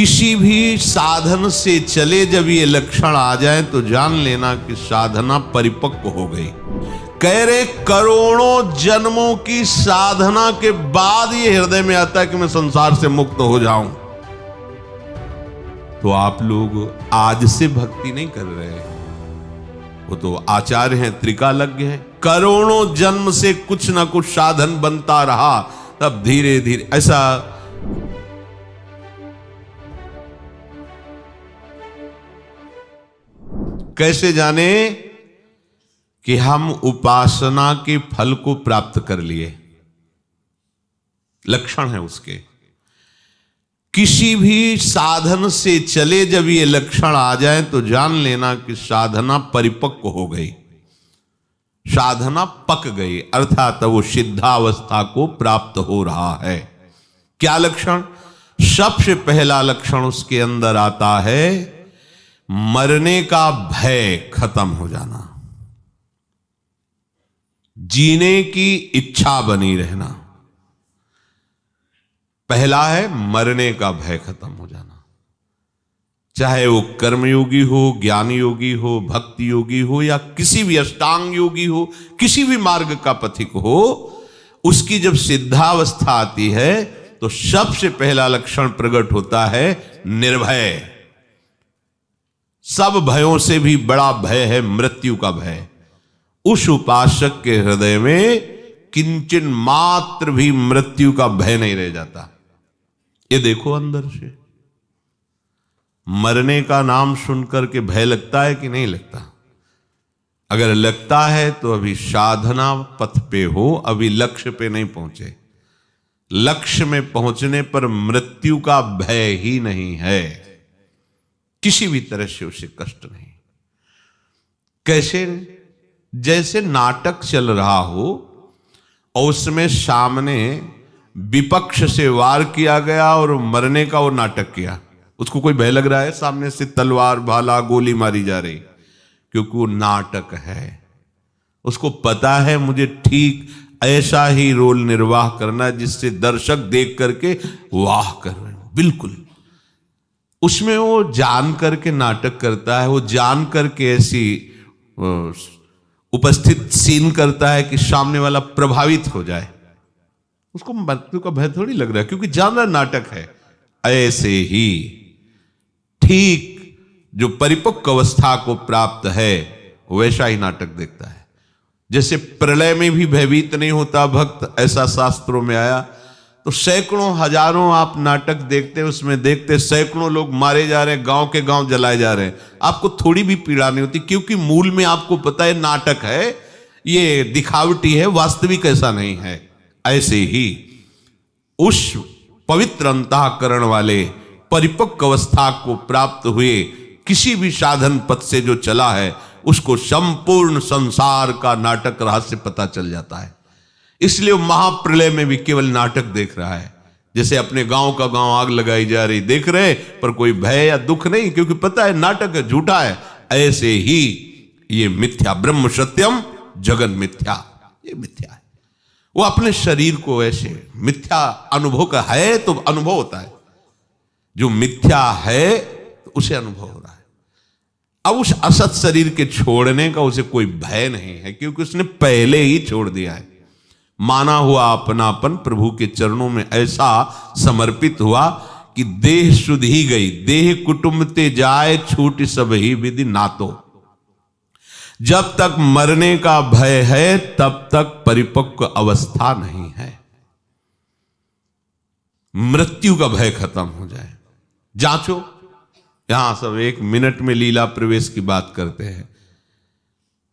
किसी भी साधन से चले जब ये लक्षण आ जाए तो जान लेना कि साधना परिपक्व हो गई। कह रहे करोड़ों जन्मों की साधना के बाद ये हृदय में आता है कि मैं संसार से मुक्त हो जाऊं। तो आप लोग आज से भक्ति नहीं कर रहे हैं, वो तो आचार्य हैं, त्रिकालज्ञ हैं। करोड़ों जन्म से कुछ ना कुछ साधन बनता रहा, तब धीरे धीरे ऐसा कैसे जाने कि हम उपासना के फल को प्राप्त कर लिए। लक्षण है उसके। किसी भी साधन से चले जब ये लक्षण आ जाए तो जान लेना कि साधना परिपक्व हो गई, साधना पक गई, अर्थात वो सिद्धावस्था को प्राप्त हो रहा है। क्या लक्षण? सबसे पहला लक्षण उसके अंदर आता है मरने का भय खत्म हो जाना, जीने की इच्छा बनी रहना। पहला है मरने का भय खत्म हो जाना। चाहे वो कर्मयोगी हो, ज्ञान योगी हो, भक्ति योगी हो, या किसी भी अष्टांग योगी हो, किसी भी मार्ग का पथिक हो, उसकी जब सिद्धावस्था आती है तो सबसे पहला लक्षण प्रकट होता है निर्भय। सब भयों से भी बड़ा भय है मृत्यु का भय। उस उपासक के हृदय में किंचन मात्र भी मृत्यु का भय नहीं रह जाता। ये देखो अंदर से मरने का नाम सुनकर के भय लगता है कि नहीं लगता? अगर लगता है तो अभी साधना पथ पे हो, अभी लक्ष्य पे नहीं पहुंचे। लक्ष्य में पहुंचने पर मृत्यु का भय ही नहीं है, किसी भी तरह से उसे कष्ट नहीं। कैसे? जैसे नाटक चल रहा हो और उसमें सामने विपक्ष से वार किया गया और मरने का वो नाटक किया, उसको कोई भय लग रहा है? सामने से तलवार भाला गोली मारी जा रही, क्योंकि वो नाटक है। उसको पता है मुझे ठीक ऐसा ही रोल निर्वाह करना है जिससे दर्शक देख करके वाह कर रहे हो। बिल्कुल उसमें वो जान करके नाटक करता है, वो जान करके ऐसी उपस्थित सीन करता है कि सामने वाला प्रभावित हो जाए। उसको मृत्यु का भय थोड़ी लग रहा है, क्योंकि जान रहा नाटक है। ऐसे ही ठीक जो परिपक्व अवस्था को प्राप्त है वैसा ही नाटक देखता है। जैसे प्रलय में भी भयभीत नहीं होता भक्त, ऐसा शास्त्रों में आया। तो सैकड़ों हजारों आप नाटक देखते, उसमें देखते सैकड़ों लोग मारे जा रहे हैं, गांव के गांव जलाए जा रहे हैं, आपको थोड़ी भी पीड़ा नहीं होती, क्योंकि मूल में आपको पता है नाटक है, ये दिखावटी है, वास्तविक ऐसा नहीं है। ऐसे ही उस पवित्र अंतःकरण वाले परिपक्व अवस्था को प्राप्त हुए किसी भी साधन पथ से जो चला है, उसको संपूर्ण संसार का नाटक रहस्य पता चल जाता है। इसलिए महाप्रलय में भी केवल नाटक देख रहा है। जैसे अपने गांव का गांव आग लगाई जा रही देख रहे, पर कोई भय या दुख नहीं, क्योंकि पता है नाटक है, झूठा है। ऐसे ही ये मिथ्या, ब्रह्म सत्यम जगन मिथ्या, ये मिथ्या है। वो अपने शरीर को ऐसे मिथ्या अनुभव का है तो अनुभव होता है, जो मिथ्या है तो उसे अनुभव हो रहा है। अब उस असत शरीर के छोड़ने का उसे कोई भय नहीं है, क्योंकि उसने पहले ही छोड़ दिया है। माना हुआ अपनापन प्रभु के चरणों में ऐसा समर्पित हुआ कि देह शुद्ध ही गई, देह कुटुंब ते जाए छूट सब ही विधि नातो। जब तक मरने का भय है तब तक परिपक्व अवस्था नहीं है। मृत्यु का भय खत्म हो जाए। जांचो, यहां सब 1 मिनट में लीला प्रवेश की बात करते हैं।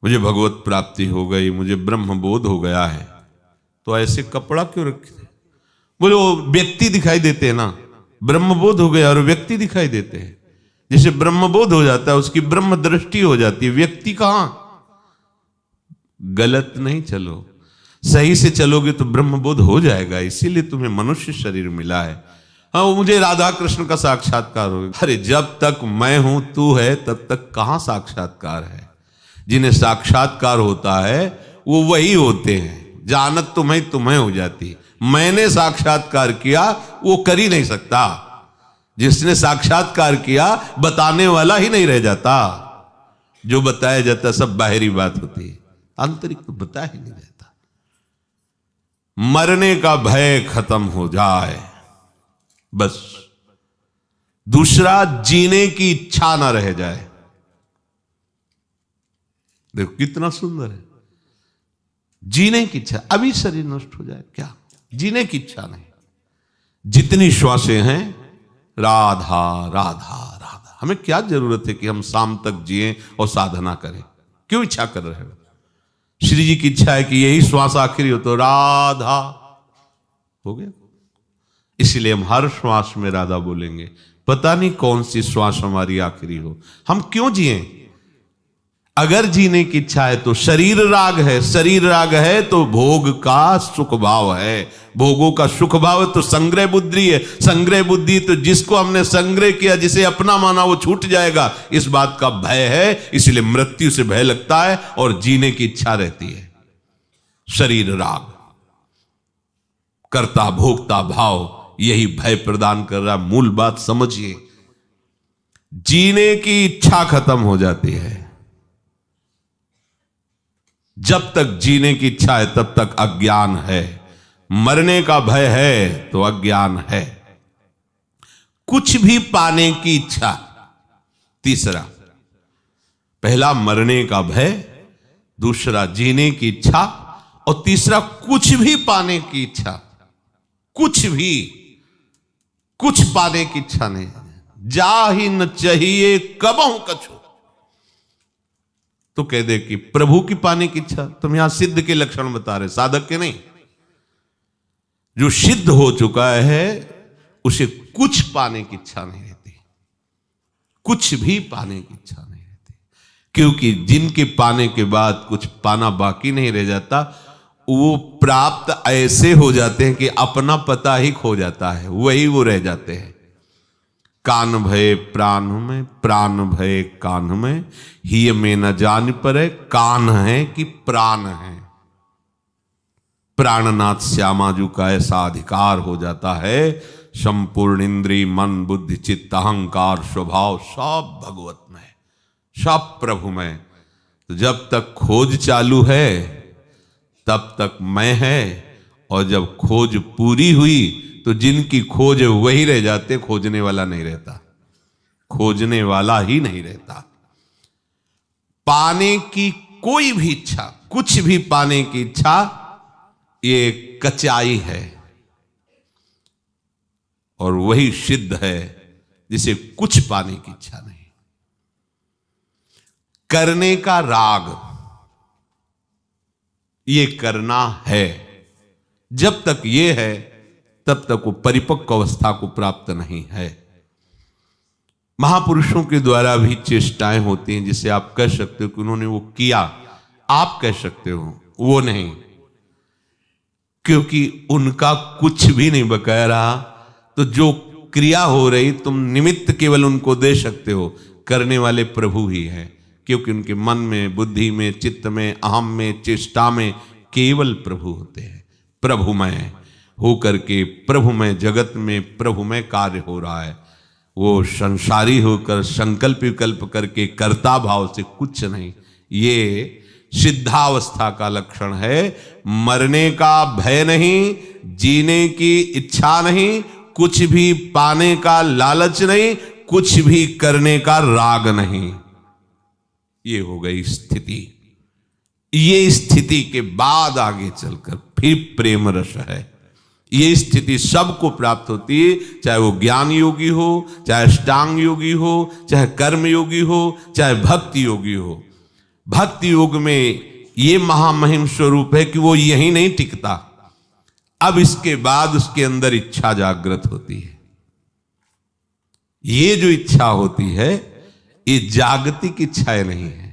मुझे भगवत प्राप्ति हो गई, मुझे ब्रह्म बोध हो गया है, तो ऐसे कपड़ा क्यों रखे? बोले वो व्यक्ति दिखाई देते हैं ना, ब्रह्मबोध हो गया और व्यक्ति दिखाई देते हैं। जैसे ब्रह्मबोध हो जाता है उसकी ब्रह्म दृष्टि हो जाती है, व्यक्ति कहां? गलत नहीं चलो, सही से चलोगे तो ब्रह्मबोध हो जाएगा। इसीलिए तुम्हें मनुष्य शरीर मिला है। हाँ, वो मुझे राधा कृष्ण का साक्षात्कार हो गया। अरे जब तक मैं हूं तू है तब तक कहां साक्षात्कार है? जिन्हें साक्षात्कार होता है वो वही होते हैं। जानत तुम्हें हो जाती। मैंने साक्षात्कार किया वो कर ही नहीं सकता। जिसने साक्षात्कार किया बताने वाला ही नहीं रह जाता। जो बताया जाता सब बाहरी बात होती है, आंतरिक तो बताया ही नहीं जाता। मरने का भय खत्म हो जाए बस। दूसरा, जीने की इच्छा ना रह जाए। देखो कितना सुंदर है, जीने की इच्छा। अभी शरीर नष्ट हो जाए क्या, जीने की इच्छा नहीं। जितनी श्वासें हैं राधा राधा राधा। हमें क्या जरूरत है कि हम शाम तक जिए और साधना करें? क्यों इच्छा कर रहे हो? श्री जी की इच्छा है कि यही श्वास आखिरी हो तो राधा हो गया। इसलिए हम हर श्वास में राधा बोलेंगे। पता नहीं कौन सी श्वास हमारी आखिरी हो, हम क्यों जिए? अगर जीने की इच्छा है तो शरीर राग है, शरीर राग है तो भोग का सुख भाव है, भोगों का सुख भाव है तो संग्रह बुद्धि है, संग्रह बुद्धि तो जिसको हमने संग्रह किया, जिसे अपना माना वो छूट जाएगा, इस बात का भय है। इसलिए मृत्यु से भय लगता है और जीने की इच्छा रहती है। शरीर राग, कर्ता भोक्ता भाव, यही भय प्रदान कर रहा। मूल बात समझिए, जीने की इच्छा खत्म हो जाती है। जब तक जीने की इच्छा है तब तक अज्ञान है। मरने का भय है तो अज्ञान है। कुछ भी पाने की इच्छा। तीसरा, पहला मरने का भय, दूसरा जीने की इच्छा, और तीसरा कुछ भी पाने की इच्छा। कुछ भी, कुछ पाने की इच्छा नहीं। जा ही न चाहिए कबहू कछु, तो कह दे कि प्रभु की पाने की इच्छा। तुम यहां सिद्ध के लक्षण बता रहे, साधक के नहीं। जो सिद्ध हो चुका है उसे कुछ पाने की इच्छा नहीं रहती, कुछ भी पाने की इच्छा नहीं रहती। क्योंकि जिनके पाने के बाद कुछ पाना बाकी नहीं रह जाता, वो प्राप्त ऐसे हो जाते हैं कि अपना पता ही खो जाता है, वही वो रह जाते हैं। कान भय प्राण में, प्राण भय कान में, ही में न जान पर कान है कि प्राण है। प्राणनाथ श्यामाजू का ऐसा अधिकार हो जाता है, संपूर्ण इंद्रिय मन बुद्धि चित्त अहंकार स्वभाव सब भगवत में, सब प्रभु में। तो जब तक खोज चालू है तब तक मैं है, और जब खोज पूरी हुई तो जिनकी खोज वही रह जाते, खोजने वाला नहीं रहता, खोजने वाला ही नहीं रहता। पाने की कोई भी इच्छा, कुछ भी पाने की इच्छा, ये कचाई है। और वही सिद्ध है जिसे कुछ पाने की इच्छा नहीं। करने का राग, ये करना है। जब तक ये है तब तक वो परिपक्व अवस्था को प्राप्त नहीं है। महापुरुषों के द्वारा भी चेष्टाएं होती हैं, जिसे आप कह सकते हो कि उन्होंने वो किया, आप कह सकते हो, वो नहीं। क्योंकि उनका कुछ भी नहीं बकाया रहा, तो जो क्रिया हो रही तुम निमित्त केवल उनको दे सकते हो, करने वाले प्रभु ही हैं। क्योंकि उनके मन में, बुद्धि में, चित्त में, अहम में, चेष्टा में केवल प्रभु होते हैं। प्रभुमय होकर के, प्रभुमय जगत में प्रभुमय कार्य हो रहा है। वो संसारी होकर संकल्प विकल्प करके कर्ता भाव से कुछ नहीं। ये सिद्धावस्था का लक्षण है। मरने का भय नहीं, जीने की इच्छा नहीं, कुछ भी पाने का लालच नहीं, कुछ भी करने का राग नहीं। ये हो गई स्थिति। ये स्थिति के बाद आगे चलकर फिर प्रेम रस है। ये स्थिति सबको प्राप्त होती है, चाहे वो ज्ञान योगी हो, चाहे अष्टांग योगी हो, चाहे कर्म योगी हो, चाहे भक्ति योगी हो। भक्ति योग में ये महामहिम स्वरूप है कि वो यही नहीं टिकता, अब इसके बाद उसके अंदर इच्छा जागृत होती है। ये जो इच्छा होती है ये जागतिक इच्छाएं नहीं है।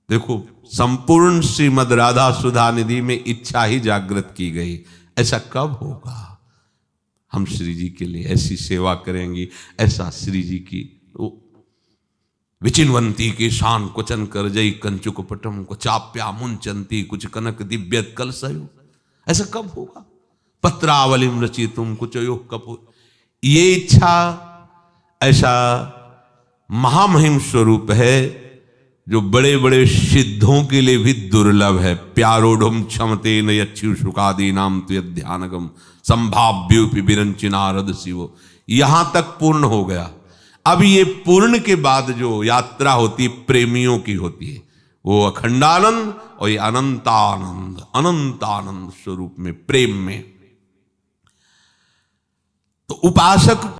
देखो, संपूर्ण श्रीमद् राधा सुधा निधि में इच्छा ही जागृत की गई। ऐसा कब होगा? हम श्री जी के लिए ऐसी सेवा करेंगी, ऐसा श्री जी की विचिन्वंती के शान कुचन कर जई कंचुक पटम को चाप्या मुंचंती कुछ कनक दिव्य कलसयो। ऐसा कब होगा? पत्रावलिम रचितुम कुछ योग कपूर। ये इच्छा ऐसा महामहिम स्वरूप है जो बड़े बड़े सिद्धों के लिए भी दुर्लभ है। प्यारोढ़ क्षमते न यच्छु शुकादि नाम तो ध्यानगम संभाव्योपि विरंचि नारद शिवो। यहां तक पूर्ण हो गया। अब ये पूर्ण के बाद जो यात्रा होती है प्रेमियों की होती है, वो अखंडानंद और ये अनंतानंद, अनंतानंद स्वरूप में, प्रेम में। तो उपासक